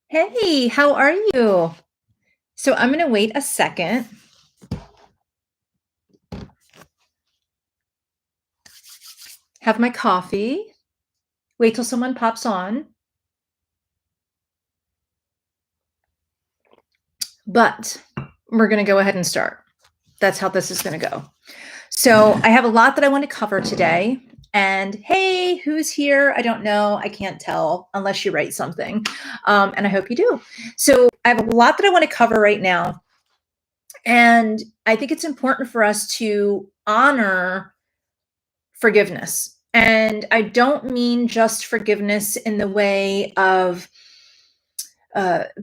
Hey, how are you? So I'm going to wait a second, have my coffee, wait till someone pops on. But we're going to go ahead and start. That's how this is going to go. So I have a lot that I want to cover today. And hey, who's here? I don't know. I can't tell unless you write something. And I hope you do. So I have a lot that I want to cover right now. And I think it's important for us to honor forgiveness. And I don't mean just forgiveness in the way of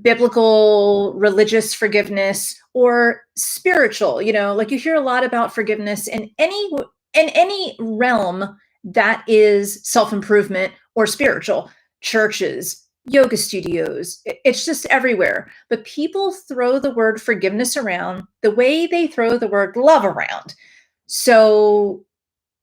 biblical, religious forgiveness or spiritual. Like you hear a lot about forgiveness in any realm that is self-improvement or spiritual. Churches, yoga studios, it's just everywhere. But people throw the word forgiveness around the way they throw the word love around. So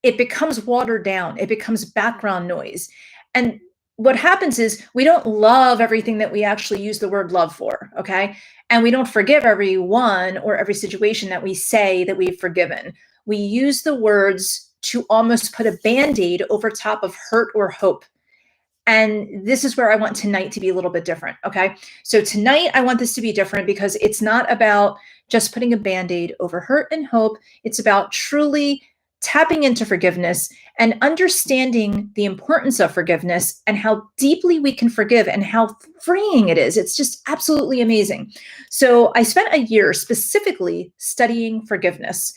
it becomes watered down. It becomes background noise. And what happens is we don't love everything that we actually use the word love for, okay? And we don't forgive everyone or every situation that we say that we've forgiven. We use the words to almost put a band-aid over top of hurt or hope. And this is where I want tonight to be a little bit different, okay? So tonight I want this to be different because it's not about just putting a band-aid over hurt and hope. It's about truly tapping into forgiveness and understanding the importance of forgiveness and how deeply we can forgive and how freeing it is. It's just absolutely amazing. So I spent a year specifically studying forgiveness,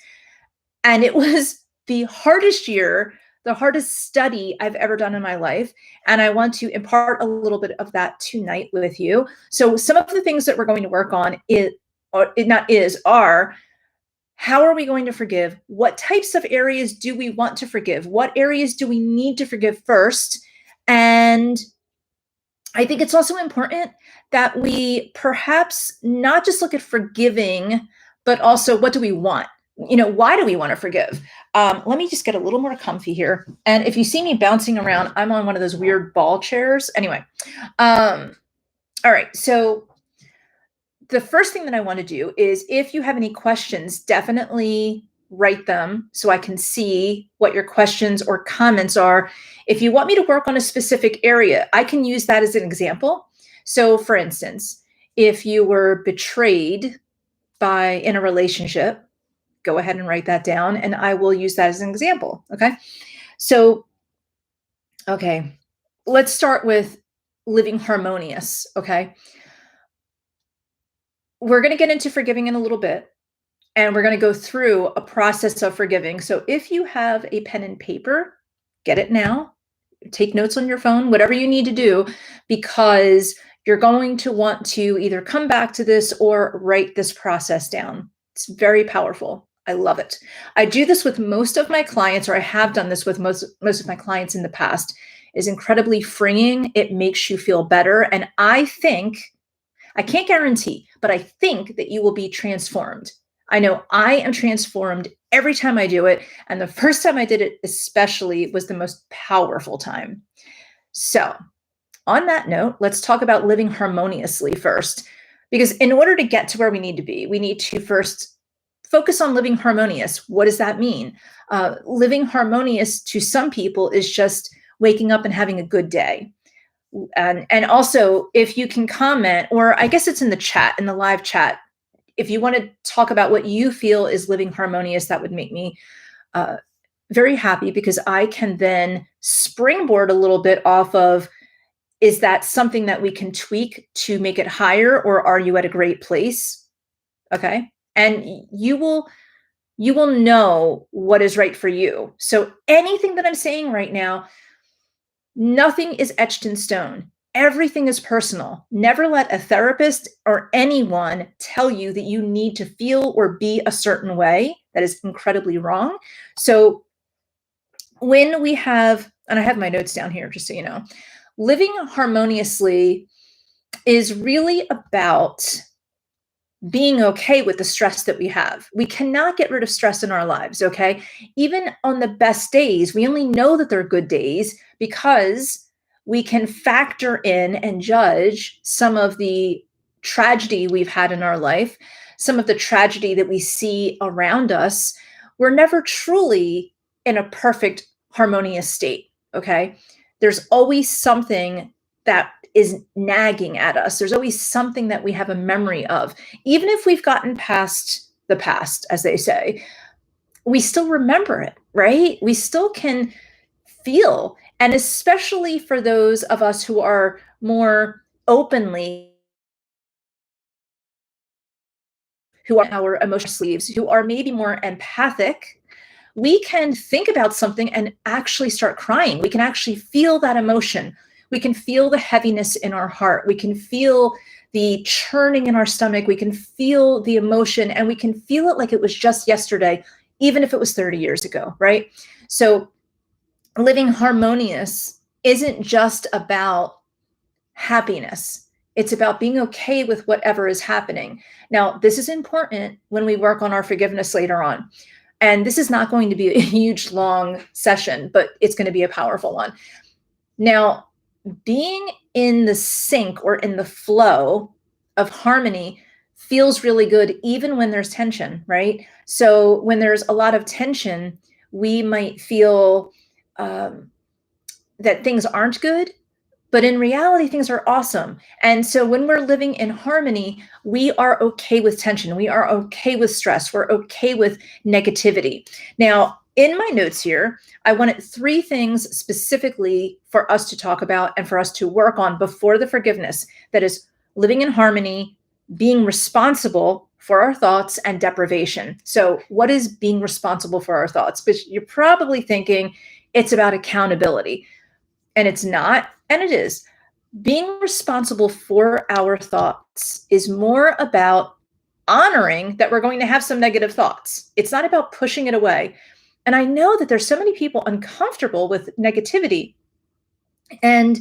and it was the hardest year, the hardest study I've ever done in my life. And I want to impart a little bit of that tonight with you. So some of the things that we're going to work on are how are we going to forgive? What types of areas do we want to forgive? What areas do we need to forgive first? And I think it's also important that we perhaps not just look at forgiving, but also what do we want? Why do we want to forgive? Let me just get a little more comfy here. And if you see me bouncing around, I'm on one of those weird ball chairs. Anyway, all right. So the first thing that I want to do is if you have any questions, definitely write them so I can see what your questions or comments are. If you want me to work on a specific area, I can use that as an example. So for instance, if you were betrayed in a relationship, go ahead and write that down and I will use that as an example. Okay. So, okay, let's start with living harmonious. Okay. We're going to get into forgiving in a little bit, and we're going to go through a process of forgiving. So if you have a pen and paper, get it now. Take notes on your phone, whatever you need to do, because you're going to want to either come back to this or write this process down. It's very powerful. I love it. I do this with most of my clients, or I have done this with most of my clients in the past. Is incredibly freeing. It makes you feel better. And I think, I can't guarantee, but I think that you will be transformed. I know I am transformed every time I do it. And the first time I did it, especially, was the most powerful time. So, on that note, let's talk about living harmoniously first. Because in order to get to where we need to be, we need to first focus on living harmonious. What does that mean? Living harmonious to some people is just waking up and having a good day. And also, if you can comment, or I guess it's in the chat, in the live chat, if you want to talk about what you feel is living harmonious, that would make me very happy, because I can then springboard a little bit off of, is that something that we can tweak to make it higher, or are you at a great place? Okay. And you will know what is right for you. So anything that I'm saying right now, nothing is etched in stone. Everything is personal. Never let a therapist or anyone tell you that you need to feel or be a certain way. That is incredibly wrong. So when we have, and I have my notes down here just so you know, living harmoniously is really about being okay with the stress that we have. We cannot get rid of stress in our lives, okay? Even on the best days, we only know that they're good days because we can factor in and judge some of the tragedy we've had in our life, some of the tragedy that we see around us. We're never truly in a perfect, harmonious state. Okay. There's always something that is nagging at us. There's always something that we have a memory of. Even if we've gotten past the past, as they say, we still remember it, right? We still can feel. And especially for those of us who are more openly, who are our emotional sleeves, who are maybe more empathic, we can think about something and actually start crying. We can actually feel that emotion. We can feel the heaviness in our heart. We can feel the churning in our stomach. We can feel the emotion, and we can feel it like it was just yesterday, even if it was 30 years ago, right? So living harmonious isn't just about happiness. It's about being okay with whatever is happening. Now, this is important when we work on our forgiveness later on. And this is not going to be a huge, long session, but it's going to be a powerful one. Now, being in the sync or in the flow of harmony feels really good, even when there's tension, right? So when there's a lot of tension, we might feel that things aren't good, but in reality, things are awesome. And so when we're living in harmony, we are okay with tension. We are okay with stress. We're okay with negativity. Now, in my notes here, I wanted 3 things specifically for us to talk about and for us to work on before the forgiveness. That is living in harmony, being responsible for our thoughts, and deprivation. So what is being responsible for our thoughts? But you're probably thinking it's about accountability. And it's not, and it is. Being responsible for our thoughts is more about honoring that we're going to have some negative thoughts. It's not about pushing it away. And I know that there's so many people uncomfortable with negativity. And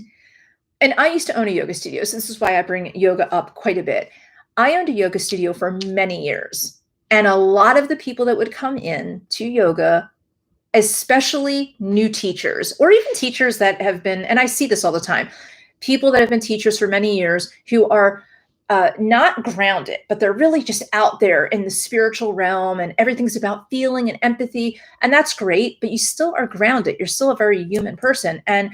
I used to own a yoga studio. So this is why I bring yoga up quite a bit. I owned a yoga studio for many years. And a lot of the people that would come in to yoga, especially new teachers or even teachers that have been, and I see this all the time, people that have been teachers for many years who are not grounded, but they're really just out there in the spiritual realm and everything's about feeling and empathy. And that's great, but you still are grounded. You're still a very human person. And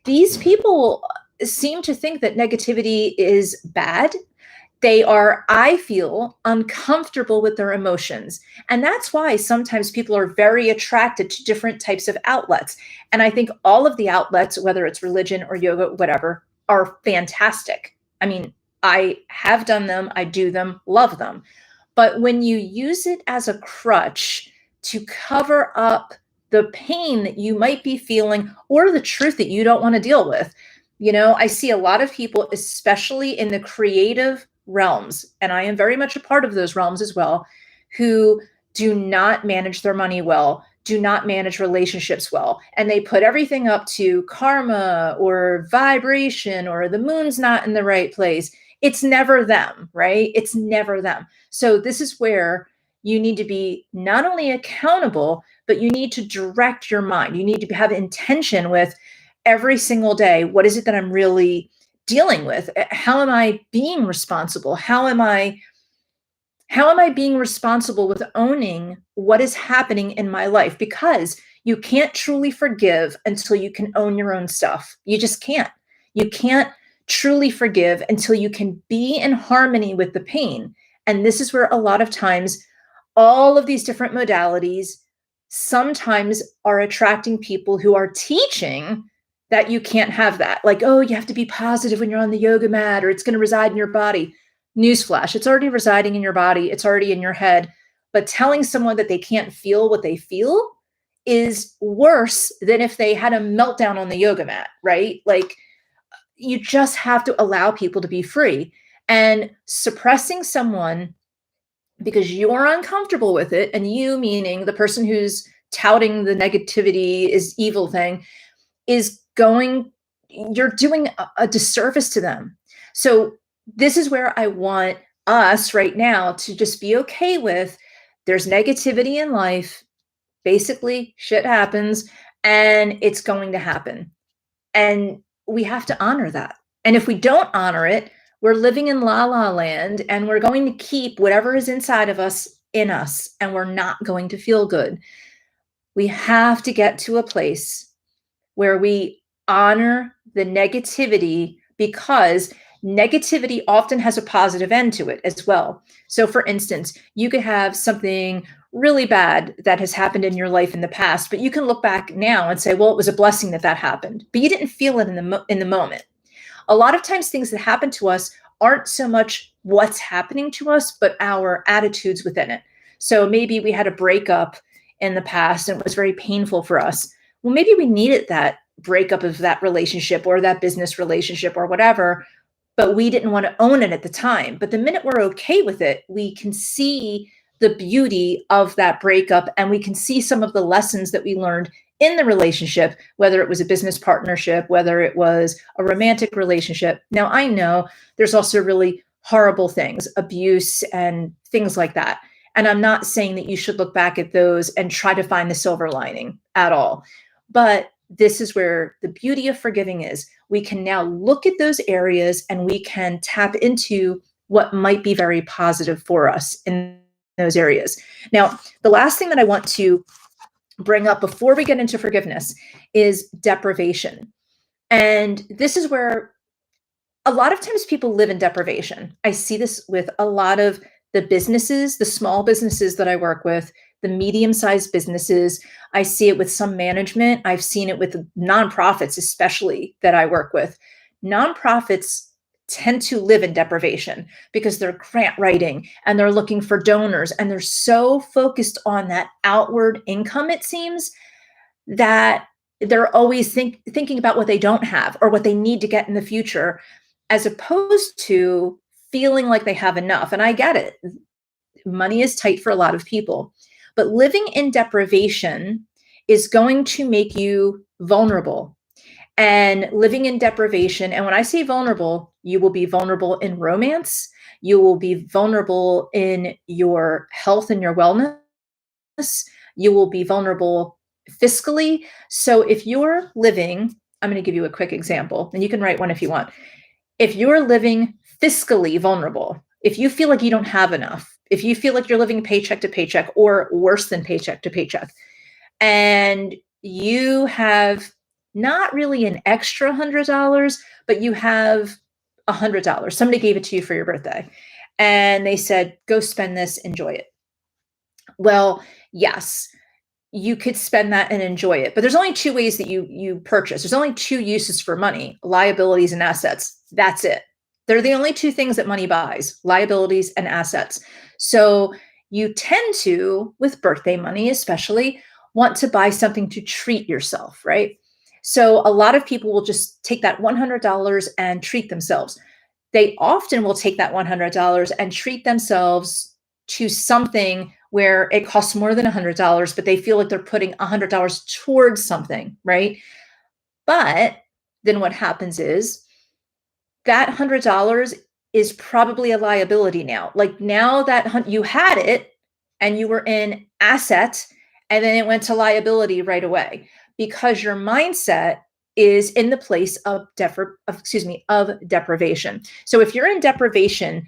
these people seem to think that negativity is bad. They are, I feel, uncomfortable with their emotions. And that's why sometimes people are very attracted to different types of outlets. And I think all of the outlets, whether it's religion or yoga, whatever, are fantastic. I mean, I have done them, I do them, love them. But when you use it as a crutch to cover up the pain that you might be feeling or the truth that you don't want to deal with, I see a lot of people, especially in the creative realms, and I am very much a part of those realms as well, who do not manage their money well, do not manage relationships well, and they put everything up to karma or vibration or the moon's not in the right place. It's never them, right? It's never them. So this is where you need to be not only accountable, but you need to direct your mind. You need to have intention with every single day. What is it that I'm really dealing with? How am I being responsible? How am I being responsible with owning what is happening in my life? Because you can't truly forgive until you can own your own stuff. You just can't. You can't truly forgive until you can be in harmony with the pain. And this is where a lot of times all of these different modalities sometimes are attracting people who are teaching that you can't have that. Like, oh, you have to be positive when you're on the yoga mat, or it's going to reside in your body. Newsflash, it's already residing in your body. It's already in your head. But telling someone that they can't feel what they feel is worse than if they had a meltdown on the yoga mat, right? Like, you just have to allow people to be free. And suppressing someone because you're uncomfortable with it, and you, meaning the person who's touting the negativity is evil thing, is going, you're doing a disservice to them. So this is where I want us right now to just be okay with, there's negativity in life. Basically, shit happens and it's going to happen. And we have to honor that. And if we don't honor it, we're living in la la land and we're going to keep whatever is inside of us in us, and we're not going to feel good. We have to get to a place where we honor the negativity, because negativity often has a positive end to it as well. So, for instance, you could have something really bad that has happened in your life in the past, but you can look back now and say, well, it was a blessing that that happened, but you didn't feel it in the moment. A lot of times things that happen to us aren't so much what's happening to us, but our attitudes within it. So maybe we had a breakup in the past and it was very painful for us. Well, maybe we needed that breakup of that relationship or that business relationship or whatever, but we didn't want to own it at the time. But the minute we're okay with it, we can see the beauty of that breakup and we can see some of the lessons that we learned in the relationship, whether it was a business partnership, whether it was a romantic relationship. Now, I know there's also really horrible things, abuse and things like that. And I'm not saying that you should look back at those and try to find the silver lining at all. But this is where the beauty of forgiving is. We can now look at those areas and we can tap into what might be very positive for us in those areas. Now, the last thing that I want to bring up before we get into forgiveness is deprivation. And this is where a lot of times people live in deprivation. I see this with a lot of the businesses, the small businesses that I work with, the medium-sized businesses. I see it with some management. I've seen it with nonprofits, especially that I work with. Nonprofits tend to live in deprivation because they're grant writing and they're looking for donors and they're so focused on that outward income, it seems, that they're always thinking about what they don't have or what they need to get in the future, as opposed to feeling like they have enough. And I get it. Money is tight for a lot of people, but living in deprivation is going to make you vulnerable. And living in deprivation, and when I say vulnerable, you will be vulnerable in romance, you will be vulnerable in your health and your wellness, you will be vulnerable fiscally. So if you're living, I'm going to give you a quick example, and you can write one if you want. If you're living fiscally vulnerable, if you feel like you don't have enough, if you feel like you're living paycheck to paycheck or worse than paycheck to paycheck, and you have not really an extra $100, but you have $100. Somebody gave it to you for your birthday and they said, go spend this, enjoy it. Well, yes, you could spend that and enjoy it. But there's only two ways that you purchase. There's only two uses for money: liabilities and assets. That's it. They're the only two things that money buys: liabilities and assets. So you tend to, with birthday money especially, want to buy something to treat yourself, right? So a lot of people will just take that $100 and treat themselves. They often will take that $100 and treat themselves to something where it costs more than $100, but they feel like they're putting $100 towards something, right? But then what happens is that $100 is probably a liability now. Like now that you had it and you were in asset, and then it went to liability right away because your mindset is in the place of deprivation. So if you're in deprivation,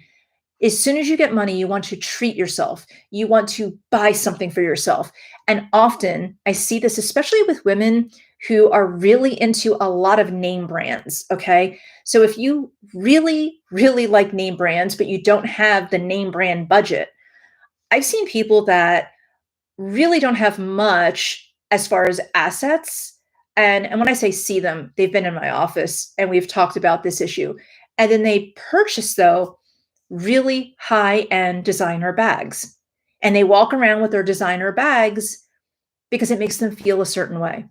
as soon as you get money, you want to treat yourself. You want to buy something for yourself. And often I see this, especially with women who are really into a lot of name brands. Okay. So if you really, really like name brands, but you don't have the name brand budget, I've seen people that really don't have much as far as assets. And when I say see them, they've been in my office and we've talked about this issue. And then they purchase, though, really high-end designer bags. And they walk around with their designer bags because it makes them feel a certain way.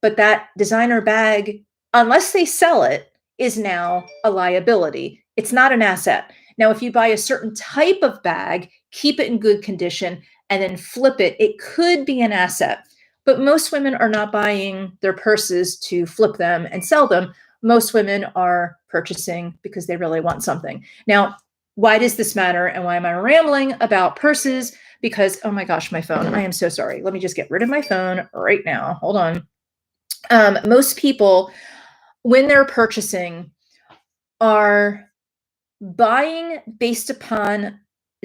But that designer bag, unless they sell it, is now a liability. It's not an asset. Now, if you buy a certain type of bag, keep it in good condition, and then flip it, it could be an asset. But most women are not buying their purses to flip them and sell them. Most women are purchasing because they really want something. Now, why does this matter? And why am I rambling about purses? Because, oh my gosh, my phone. I am so sorry. Let me just get rid of my phone right now. Hold on. Most people when they're purchasing, are buying based upon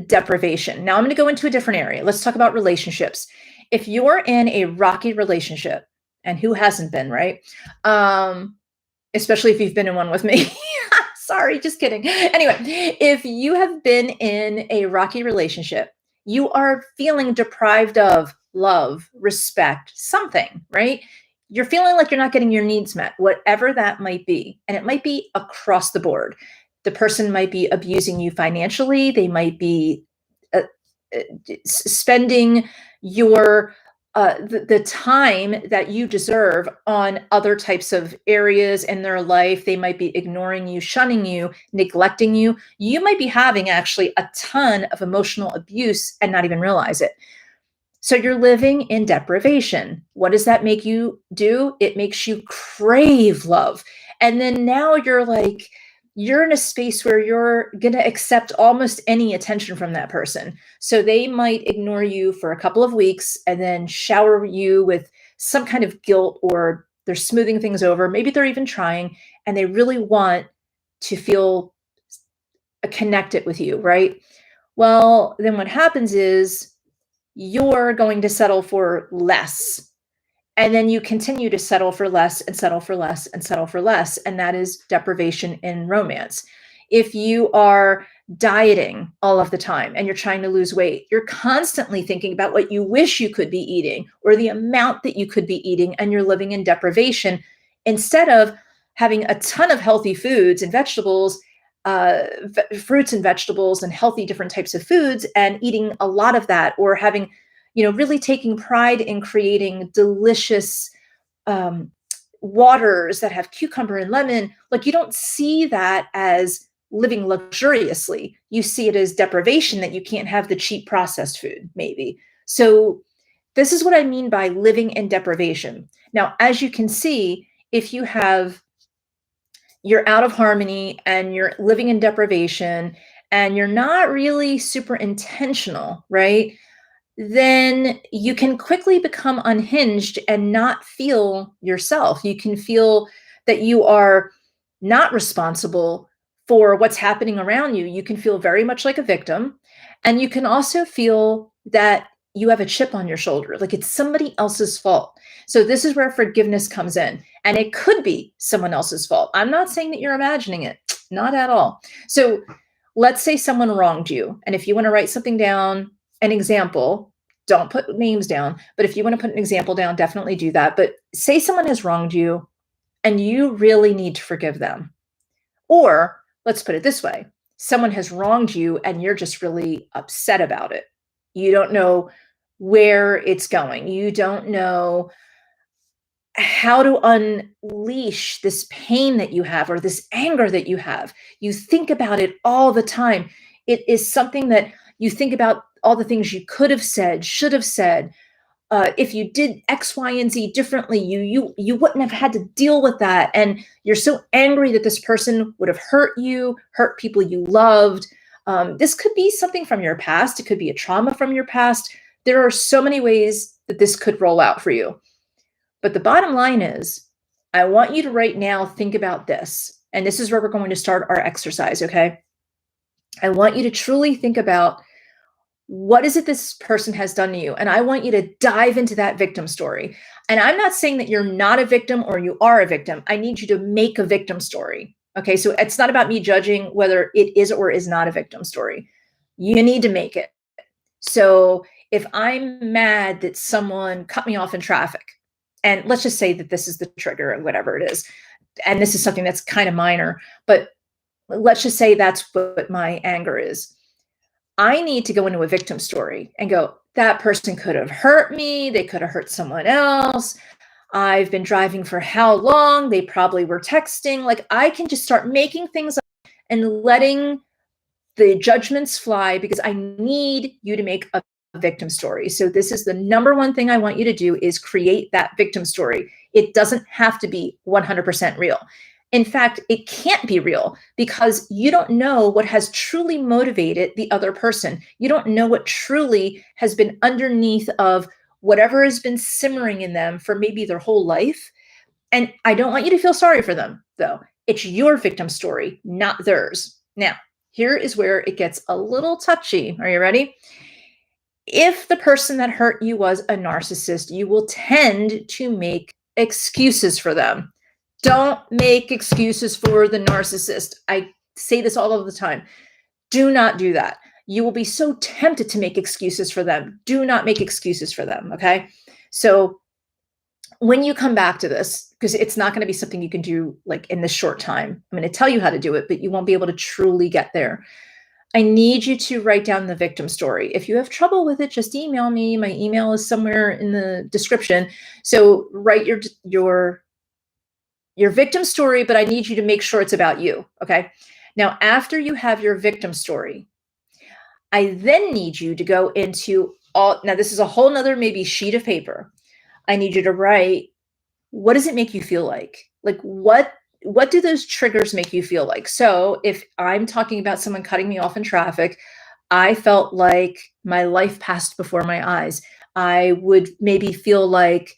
deprivation. Now I'm going to go into a different area. Let's talk about relationships. If you're in a rocky relationship, and who hasn't been, right? Especially if you've been in one with me. Sorry, just kidding. Anyway, if you have been in a rocky relationship, you are feeling deprived of love, respect, something, right? You're feeling like you're not getting your needs met, whatever that might be. And it might be across the board. The person might be abusing you financially. They might be uh, spending your the time that you deserve on other types of areas in their life. They might be ignoring you, shunning you, neglecting you. You might be having actually a ton of emotional abuse and not even realize it. So you're living in deprivation. What does that make you do? It makes you crave love. And then now you're in a space where you're going to accept almost any attention from that person. So they might ignore you for a couple of weeks and then shower you with some kind of guilt, or they're smoothing things over. Maybe they're even trying, and they really want to feel connected with you, right? Well, then what happens is you're going to settle for less. And then you continue to settle for less and settle for less and settle for less. And that is deprivation in romance. If you are dieting all of the time and you're trying to lose weight, you're constantly thinking about what you wish you could be eating or the amount that you could be eating, and you're living in deprivation instead of having a ton of healthy foods and vegetables, fruits and vegetables and healthy different types of foods, and eating a lot of that, or having, really taking pride in creating delicious um, waters that have cucumber and lemon. Like, you don't see that as living luxuriously. You see it as deprivation, that you can't have the cheap processed food, maybe. So this is what I mean by living in deprivation. Now, as you can see, if you're out of harmony and you're living in deprivation and you're not really super intentional, right? Then you can quickly become unhinged and not feel yourself. You can feel that you are not responsible for what's happening around you. You can feel very much like a victim. And you can also feel that you have a chip on your shoulder, like it's somebody else's fault. So this is where forgiveness comes in. And it could be someone else's fault. I'm not saying that you're imagining it, not at all. So let's say someone wronged you. And if you want to write something down, an example, don't put names down, but if you want to put an example down, definitely do that. But say someone has wronged you and you really need to forgive them. Or let's put it this way: someone has wronged you and you're just really upset about it. You don't know where it's going. You don't know how to unleash this pain that you have or this anger that you have. You think about it all the time. It is something that you think about, all the things you could have said, should have said. If you did X, Y, and Z differently, you wouldn't have had to deal with that. And you're so angry that this person would have hurt you, hurt people you loved. This could be something from your past. It could be a trauma from your past. There are so many ways that this could roll out for you. But the bottom line is, I want you to right now think about this. And this is where we're going to start our exercise, okay? I want you to truly think about, what is it this person has done to you? And I want you to dive into that victim story. And I'm not saying that you're not a victim or you are a victim. I need you to make a victim story. Okay, so it's not about me judging whether it is or is not a victim story. You need to make it. So if I'm mad that someone cut me off in traffic, and let's just say that this is the trigger or whatever it is, and this is something that's kind of minor, but let's just say that's what my anger is. I need to go into a victim story and go, that person could have hurt me. They could have hurt someone else. I've been driving for how long? They probably were texting. Like, I can just start making things up and letting the judgments fly, because I need you to make a victim story. So this is the number one thing I want you to do, is create that victim story. It doesn't have to be 100% real. In fact, it can't be real, because you don't know what has truly motivated the other person. You don't know what truly has been underneath of whatever has been simmering in them for maybe their whole life. And I don't want you to feel sorry for them. though. It's your victim story, not theirs. Now, here is where it gets a little touchy. Are you ready? If the person that hurt you was a narcissist, you will tend to make excuses for them. Don't make excuses for the narcissist. I say this all of the time. Do not do that. You will be so tempted to make excuses for them. Do not make excuses for them. Okay. So when you come back to this, because it's not going to be something you can do like in this short time, I'm going to tell you how to do it, but you won't be able to truly get there. I need you to write down the victim story. If you have trouble with it, just email me. My email is somewhere in the description. So write your victim story, but I need you to make sure it's about you. Okay. Now, after you have your victim story, I then need you to go into now this is a whole nother maybe sheet of paper. I need you to write, what does it make you feel like? Like what do those triggers make you feel like? So if I'm talking about someone cutting me off in traffic, I felt like my life passed before my eyes. I would maybe feel like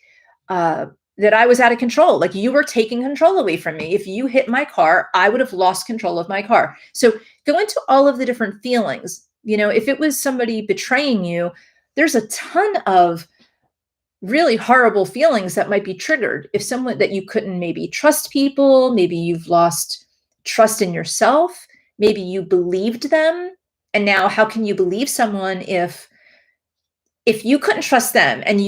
that I was out of control, like you were taking control away from me. If you hit my car, I would have lost control of my car. So go into all of the different feelings. You know, if it was somebody betraying you, there's a ton of really horrible feelings that might be triggered. If someone that you couldn't maybe trust people, maybe you've lost trust in yourself, maybe you believed them. And now how can you believe someone if you couldn't trust them and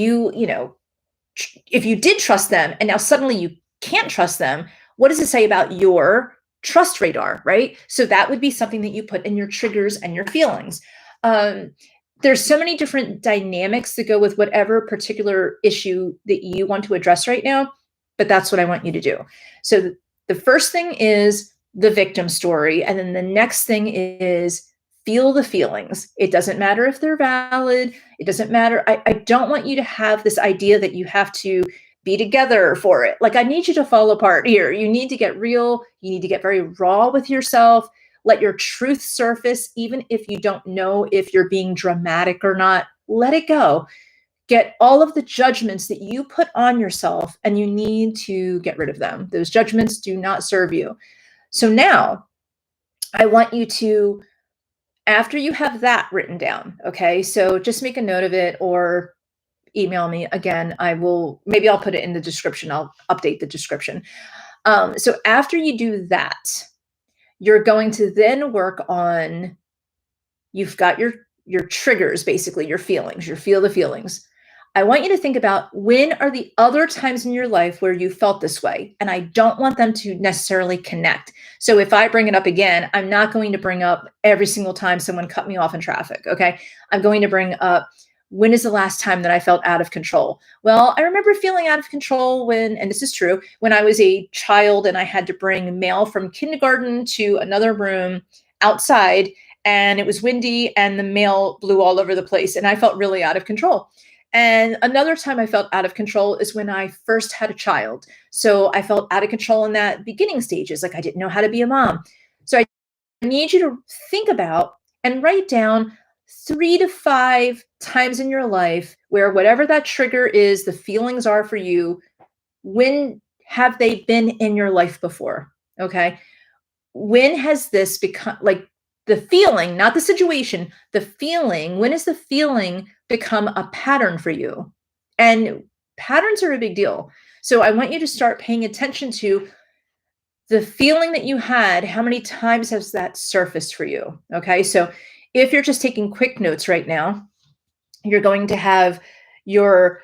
if you did trust them and now suddenly you can't trust them, what does it say about your trust radar, right? So that would be something that you put in your triggers and your feelings. There's so many different dynamics that go with whatever particular issue that you want to address right now, but that's what I want you to do. So the first thing is the victim story. And then the next thing is feel the feelings. It doesn't matter if they're valid. It doesn't matter. I don't want you to have this idea that you have to be together for it. Like, I need you to fall apart here. You need to get real. You need to get very raw with yourself. Let your truth surface, even if you don't know if you're being dramatic or not. Let it go. Get all of the judgments that you put on yourself, and you need to get rid of them. Those judgments do not serve you. So now I want you to, after you have that written down, okay, so just make a note of it or email me. Again, maybe I'll put it in the description. I'll update the description. So after you do that, you're going to then work on, you've got your triggers, basically your feelings, you feel the feelings. I want you to think about, when are the other times in your life where you felt this way? And I don't want them to necessarily connect. So if I bring it up again, I'm not going to bring up every single time someone cut me off in traffic, okay? I'm going to bring up, when is the last time that I felt out of control? Well, I remember feeling out of control when, and this is true, when I was a child and I had to bring mail from kindergarten to another room outside, and it was windy and the mail blew all over the place and I felt really out of control. And another time I felt out of control is when I first had a child. So I felt out of control in that beginning stages, like I didn't know how to be a mom. So I need you to think about and write down 3 to 5 times in your life where whatever that trigger is, the feelings are for you. When have they been in your life before? Okay. When has this become, like, the feeling, not the situation, the feeling, when has the feeling become a pattern for you? And patterns are a big deal. So I want you to start paying attention to the feeling that you had. How many times has that surfaced for you? Okay. So if you're just taking quick notes right now, you're going to have your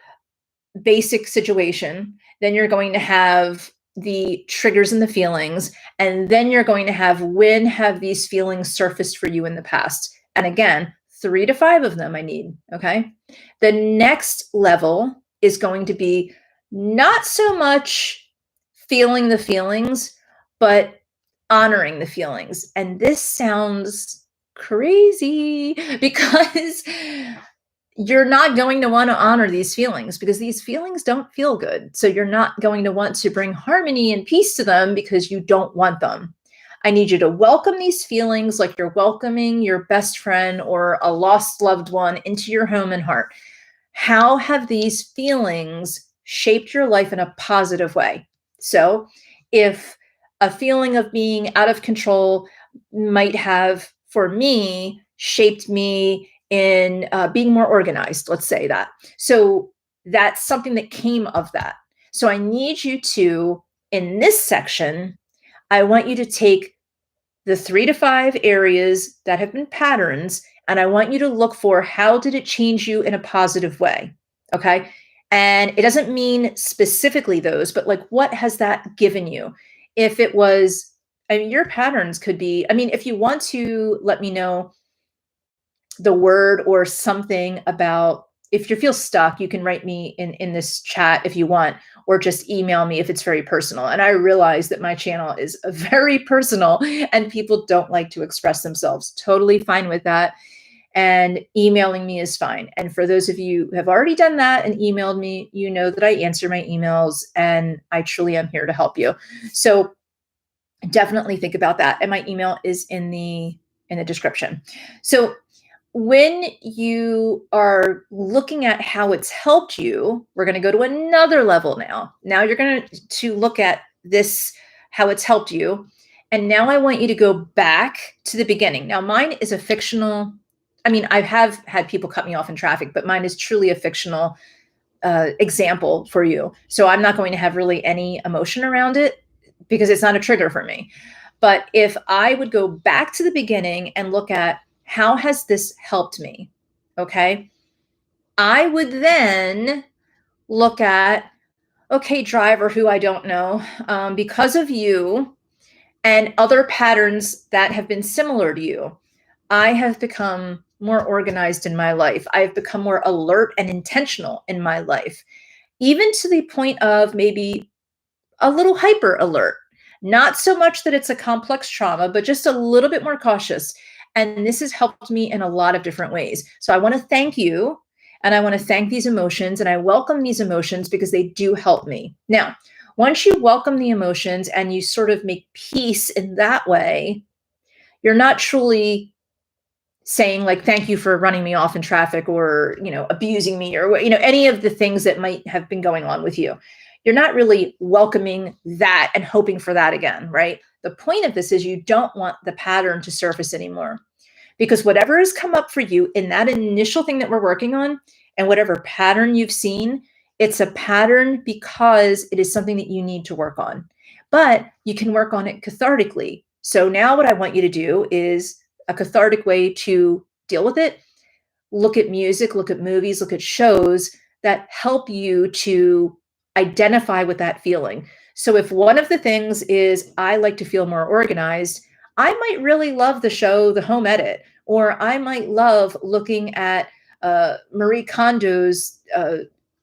basic situation, then you're going to have the triggers and the feelings, and then you're going to have, when have these feelings surfaced for you in the past? And again, 3 to 5 of them I need, okay? The next level is going to be not so much feeling the feelings, but honoring the feelings. And this sounds crazy because you're not going to want to honor these feelings because these feelings don't feel good. So you're not going to want to bring harmony and peace to them because you don't want them. I need you to welcome these feelings like you're welcoming your best friend or a lost loved one into your home and heart. How have these feelings shaped your life in a positive way? So if a feeling of being out of control might have, for me, shaped me in being more organized, let's say that. So that's something that came of that. So I need you to, in this section, I want you to take the 3 to 5 areas that have been patterns, and I want you to look for how did it change you in a positive way, okay? And it doesn't mean specifically those, but like what has that given you? If it was, I mean, your patterns could be, I mean, if you want to let me know the word or something about, if you feel stuck, you can write me in this chat if you want, or just email me if it's very personal. And I realize that my channel is very personal and people don't like to express themselves. Totally fine with that. And emailing me is fine. And for those of you who have already done that and emailed me, you know that I answer my emails and I truly am here to help you. So definitely think about that. And my email is in the description. So when you are looking at how it's helped you, we're going to go to another level now. Now you're going to look at this, how it's helped you. And now I want you to go back to the beginning. Now mine is a fictional, I mean, I have had people cut me off in traffic, but mine is truly a fictional example for you. So I'm not going to have really any emotion around it because it's not a trigger for me. But if I would go back to the beginning and look at how has this helped me, okay, I would then look at, okay, driver, who I don't know, because of you and other patterns that have been similar to you, I have become more organized in my life. I've become more alert and intentional in my life, even to the point of maybe a little hyper alert. Not so much that it's a complex trauma, but just a little bit more cautious. And this has helped me in a lot of different ways. So I want to thank you. And I want to thank these emotions. And I welcome these emotions because they do help me. Now, once you welcome the emotions and you sort of make peace in that way, you're not truly saying like, thank you for running me off in traffic or, abusing me or, any of the things that might have been going on with you. You're not really welcoming that and hoping for that again, right? The point of this is you don't want the pattern to surface anymore because whatever has come up for you in that initial thing that we're working on and whatever pattern you've seen, it's a pattern because it is something that you need to work on, but you can work on it cathartically. So now what I want you to do is a cathartic way to deal with it. Look at music, look at movies, look at shows that help you to identify with that feeling. So if one of the things is I like to feel more organized, I might really love the show The Home Edit, or I might love looking at Marie Kondo's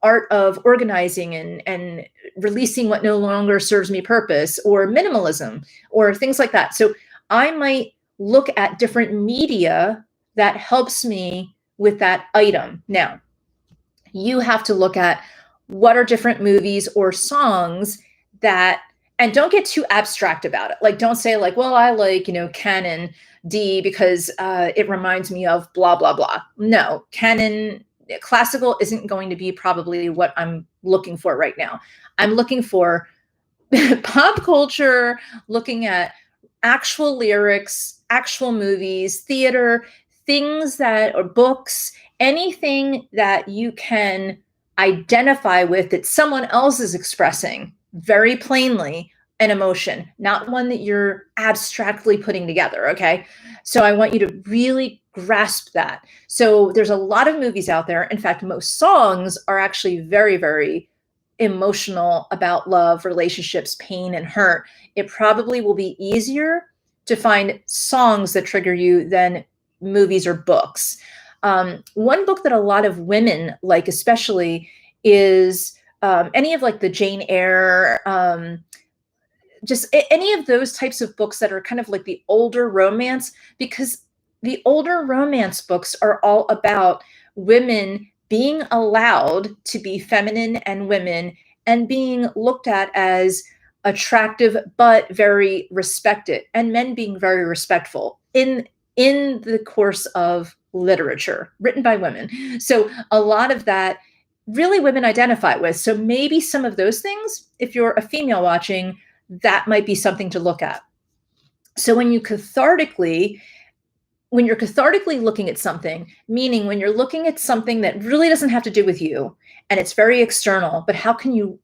art of organizing and releasing what no longer serves me purpose, or minimalism, or things like that. So I might look at different media that helps me with that item. Now, you have to look at what are different movies or songs that, and don't get too abstract about it. Like, don't say like, well, I like, Canon D because it reminds me of blah, blah, blah. No, Canon classical isn't going to be probably what I'm looking for right now. I'm looking for pop culture, looking at actual lyrics, actual movies, theater, things that, or books, anything that you can identify with that someone else is expressing very plainly an emotion, not one that you're abstractly putting together. Okay. So I want you to really grasp that. So there's a lot of movies out there. In fact, most songs are actually very, very emotional about love, relationships, pain, and hurt. It probably will be easier to find songs that trigger you than movies or books. One book that a lot of women like, especially, is any of like the Jane Eyre, just any of those types of books that are kind of like the older romance, because the older romance books are all about women being allowed to be feminine and women and being looked at as attractive but very respected, and men being very respectful in the course of literature written by women. So a lot of that really women identify with. So maybe some of those things, if you're a female watching, that might be something to look at. So when you're cathartically looking at something, meaning when you're looking at something that really doesn't have to do with you and it's very external, but how can you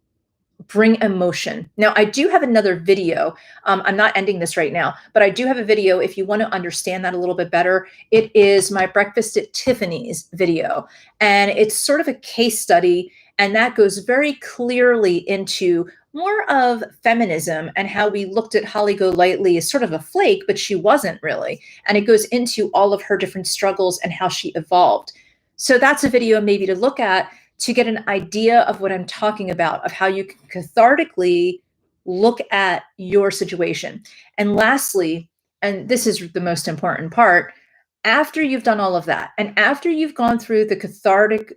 bring emotion? Now, I do have another video. I'm not ending this right now, but I do have a video if you want to understand that a little bit better. It is my Breakfast at Tiffany's video, and it's sort of a case study, and that goes very clearly into more of feminism and how we looked at Holly Golightly as sort of a flake, but she wasn't really. And it goes into all of her different struggles and how she evolved. So that's a video maybe to look at to get an idea of what I'm talking about, of how you can cathartically look at your situation. And lastly, and this is the most important part, after you've done all of that, and after you've gone through the cathartic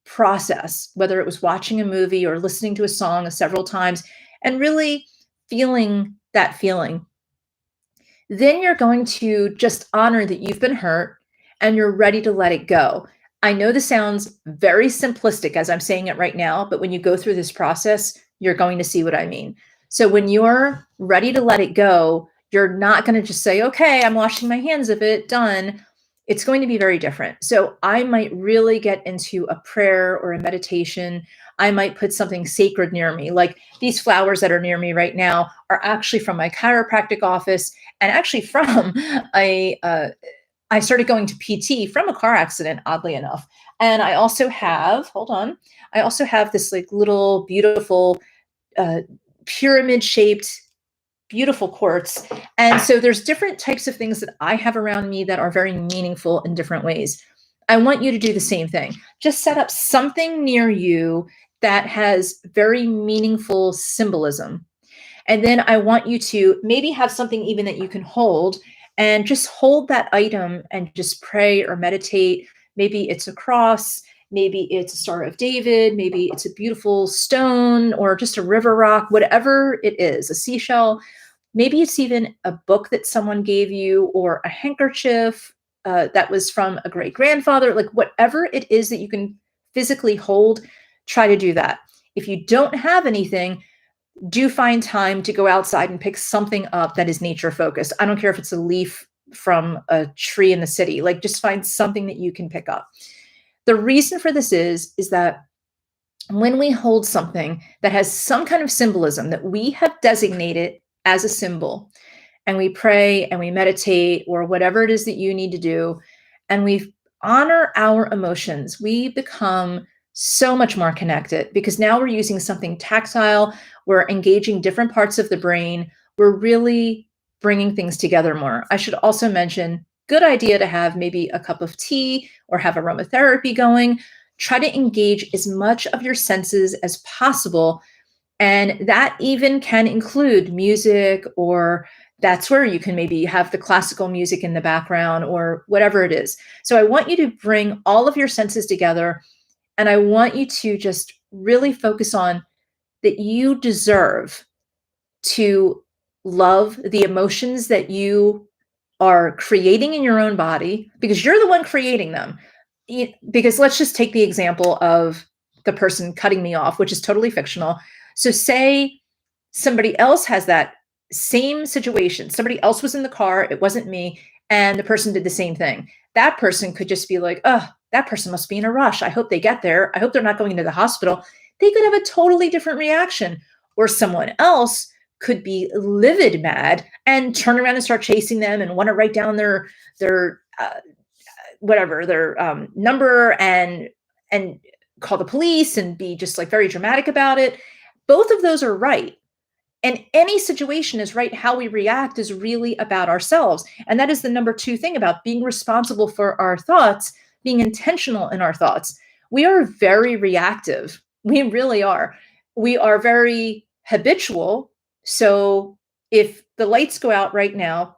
process, whether it was watching a movie or listening to a song several times, and really feeling that feeling, then you're going to just honor that you've been hurt and you're ready to let it go. I know this sounds very simplistic as I'm saying it right now, but when you go through this process, you're going to see what I mean. So when you're ready to let it go, you're not going to just say, okay, I'm washing my hands of it, done. It's going to be very different. So I might really get into a prayer or a meditation. I might put something sacred near me. Like these flowers that are near me right now are actually from my chiropractic office and actually from I started going to PT from a car accident, oddly enough. And I also have, hold on, I also have this like little beautiful uh, pyramid shaped, beautiful quartz. And so there's different types of things that I have around me that are very meaningful in different ways. I want you to do the same thing. Just set up something near you that has very meaningful symbolism. And then I want you to maybe have something even that you can hold and just hold that item and just pray or meditate. Maybe it's a cross, maybe it's a Star of David, maybe it's a beautiful stone or just a river rock, whatever it is, a seashell. Maybe it's even a book that someone gave you or a handkerchief that was from a great grandfather, like whatever it is that you can physically hold, try to do that. If you don't have anything, do find time to go outside and pick something up that is nature focused. I don't care if it's a leaf from a tree in the city, like just find something that you can pick up. The reason for this is that when we hold something that has some kind of symbolism that we have designated as a symbol, and we pray and we meditate or whatever it is that you need to do, and we honor our emotions, we become so much more connected because now we're using something tactile, we're engaging different parts of the brain, we're really bringing things together more. I should also mention, good idea to have maybe a cup of tea or have aromatherapy going. Try to engage as much of your senses as possible. And that even can include music, or that's where you can maybe have the classical music in the background or whatever it is. So I want you to bring all of your senses together. And I want you to just really focus on that you deserve to love the emotions that you are creating in your own body because you're the one creating them. Because let's just take the example of the person cutting me off, which is totally fictional. So say somebody else has that same situation. Somebody else was in the car, it wasn't me, and the person did the same thing. That person could just be like, oh, that person must be in a rush. I hope they get there. I hope they're not going into the hospital. They could have a totally different reaction. Or someone else could be livid mad and turn around and start chasing them and want to write down their whatever their number and call the police and be just like very dramatic about it. Both of those are right. And any situation is right. How we react is really about ourselves. And that is the number two thing about being responsible for our thoughts, being intentional in our thoughts. We are very reactive. We really are. We are very habitual. So if the lights go out right now,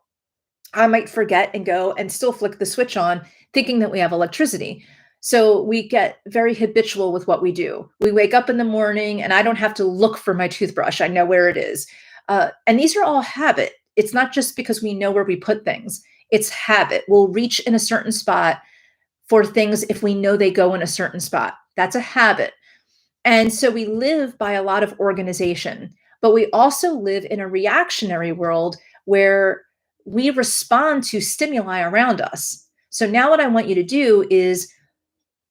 I might forget and go and still flick the switch on, thinking that we have electricity. So we get very habitual with what we do. We wake up in the morning and I don't have to look for my toothbrush. I know where it is. And these are all habit. It's not just because we know where we put things. It's habit. We'll reach in a certain spot for things if we know they go in a certain spot. That's a habit. And so we live by a lot of organization. But we also live in a reactionary world where we respond to stimuli around us. So now what I want you to do is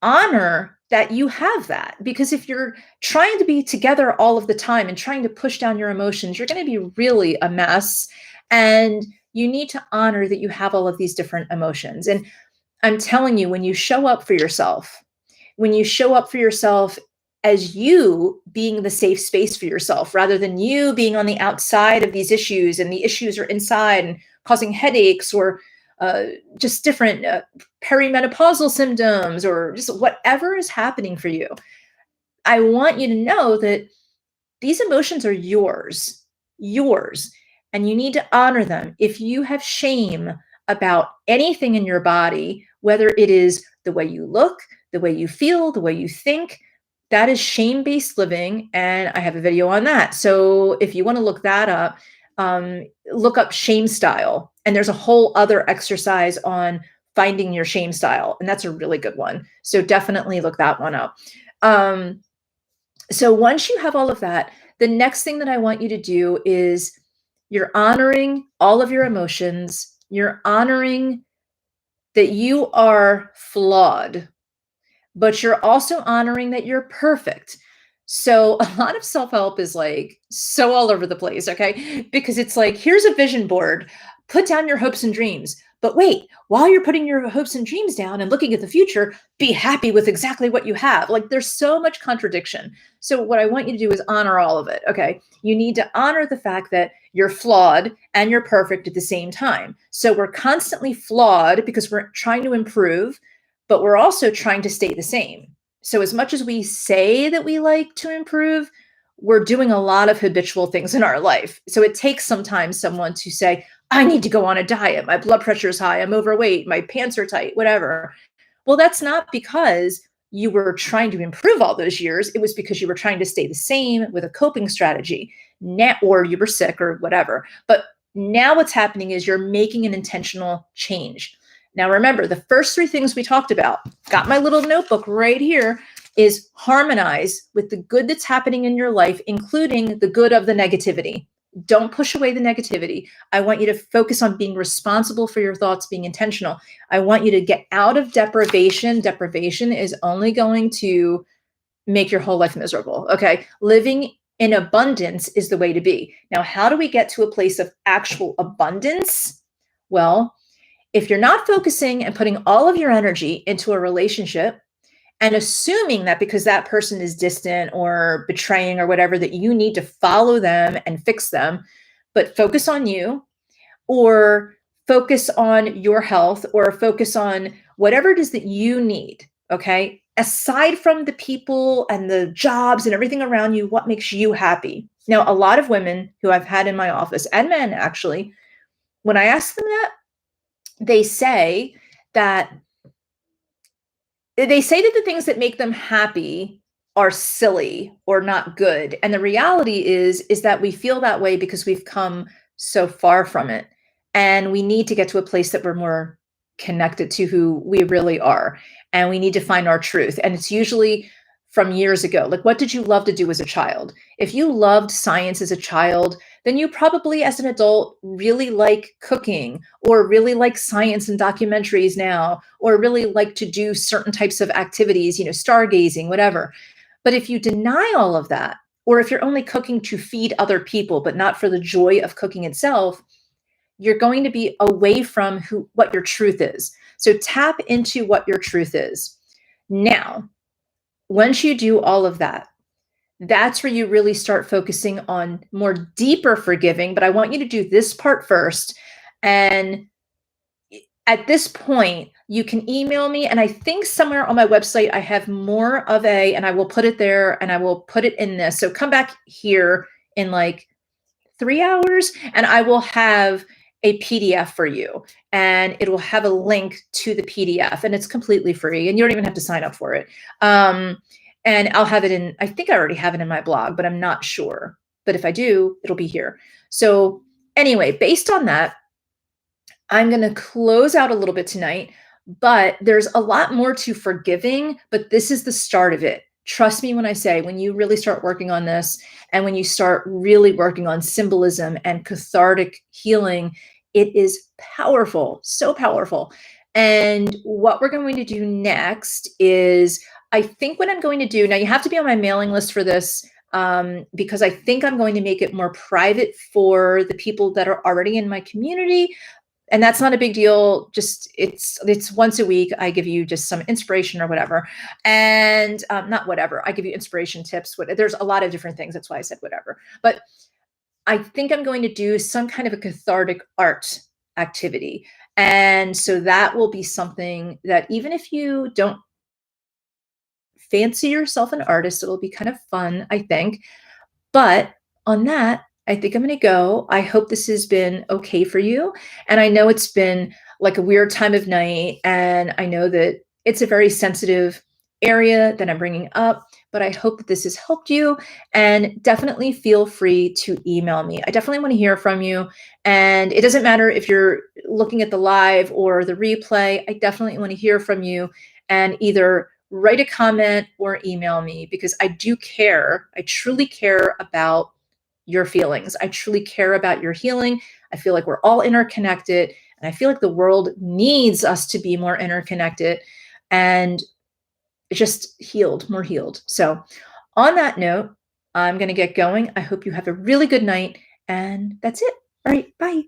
honor that you have that. Because if you're trying to be together all of the time and trying to push down your emotions, you're going to be really a mess. And you need to honor that you have all of these different emotions. And I'm telling you, when you show up for yourself, when you show up for yourself as you being the safe space for yourself, rather than you being on the outside of these issues and the issues are inside and causing headaches or uh, just different perimenopausal symptoms or just whatever is happening for you. I want you to know that these emotions are yours, and you need to honor them. If you have shame about anything in your body, whether it is the way you look, the way you feel, the way you think, that is shame based living. And I have a video on that. So if you want to look that up, look up shame style. And there's a whole other exercise on finding your shame style. And that's a really good one. So definitely look that one up. So once you have all of that, the next thing that I want you to do is you're honoring all of your emotions. You're honoring that you are flawed, but you're also honoring that you're perfect. So a lot of self-help is like so all over the place, okay? Because it's like, here's a vision board, put down your hopes and dreams. But wait, while you're putting your hopes and dreams down and looking at the future, be happy with exactly what you have. Like there's so much contradiction. So what I want you to do is honor all of it, okay? You need to honor the fact that you're flawed and you're perfect at the same time. So we're constantly flawed because we're trying to improve, but we're also trying to stay the same. So as much as we say that we like to improve, we're doing a lot of habitual things in our life. So it takes sometimes someone to say, I need to go on a diet. My blood pressure is high. I'm overweight. My pants are tight, whatever. Well, that's not because you were trying to improve all those years. It was because you were trying to stay the same with a coping strategy, or you were sick or whatever. But now what's happening is you're making an intentional change. Now, remember, the first three things we talked about, got my little notebook right here, is harmonize with the good that's happening in your life, including the good of the negativity. Don't push away the negativity. I want you to focus on being responsible for your thoughts, being intentional. I want you to get out of deprivation. Deprivation is only going to make your whole life miserable. Okay. Living in abundance is the way to be. Now, how do we get to a place of actual abundance? Well, if you're not focusing and putting all of your energy into a relationship and assuming that because that person is distant or betraying or whatever, that you need to follow them and fix them, but focus on you or focus on your health or focus on whatever it is that you need. Okay. Aside from the people and the jobs and everything around you, what makes you happy? Now, a lot of women who I've had in my office and men actually, when I ask them that, they say that the things that make them happy are silly or not good. And the reality is that we feel that way because we've come so far from it. And we need to get to a place that we're more connected to who we really are. And we need to find our truth. And it's usually from years ago. Like, what did you love to do as a child? If you loved science as a child, then you probably, as an adult, really like cooking or really like science and documentaries now, or really like to do certain types of activities, stargazing, whatever. But if you deny all of that, or if you're only cooking to feed other people, but not for the joy of cooking itself, you're going to be away from what your truth is. So tap into what your truth is. Now, once you do all of that, that's where you really start focusing on more deeper forgiving. But I want you to do this part first. And at this point, you can email me. And I think somewhere on my website, I have more of and I will put it there and I will put it in this. So come back here in like 3 hours and I will have a PDF for you and it will have a link to the PDF and it's completely free and you don't even have to sign up for it. And I'll have it I think I already have it in my blog, but I'm not sure. But if I do, it'll be here. So anyway, based on that, I'm going to close out a little bit tonight, but there's a lot more to forgiving, but this is the start of it. Trust me when I say, when you really start working on this and when you start really working on symbolism and cathartic healing, it is powerful, so powerful. And what we're going to do next is, I think what I'm going to do now, you have to be on my mailing list for this, because I think I'm going to make it more private for the people that are already in my community, and that's not a big deal. Just it's once a week. I give you just some inspiration or whatever, and not whatever. I give you inspiration tips. There's a lot of different things. That's why I said whatever. But I think I'm going to do some kind of a cathartic art activity, and so that will be something that even if you don't fancy yourself an artist, it'll be kind of fun, I think. But on that, I think I'm gonna go. I hope this has been okay for you, and I know it's been, like, a weird time of night, and I know that it's a very sensitive area that I'm bringing up, but I hope that this has helped you, and definitely feel free to email me. I definitely wanna hear from you, and it doesn't matter if you're looking at the live or the replay, I definitely wanna hear from you, and either write a comment or email me because I do care. I truly care about your feelings. I truly care about your healing. I feel like we're all interconnected, and I feel like the world needs us to be more interconnected and just healed, more healed. So, on that note, I'm going to get going. I hope you have a really good night, and that's it. All right, bye.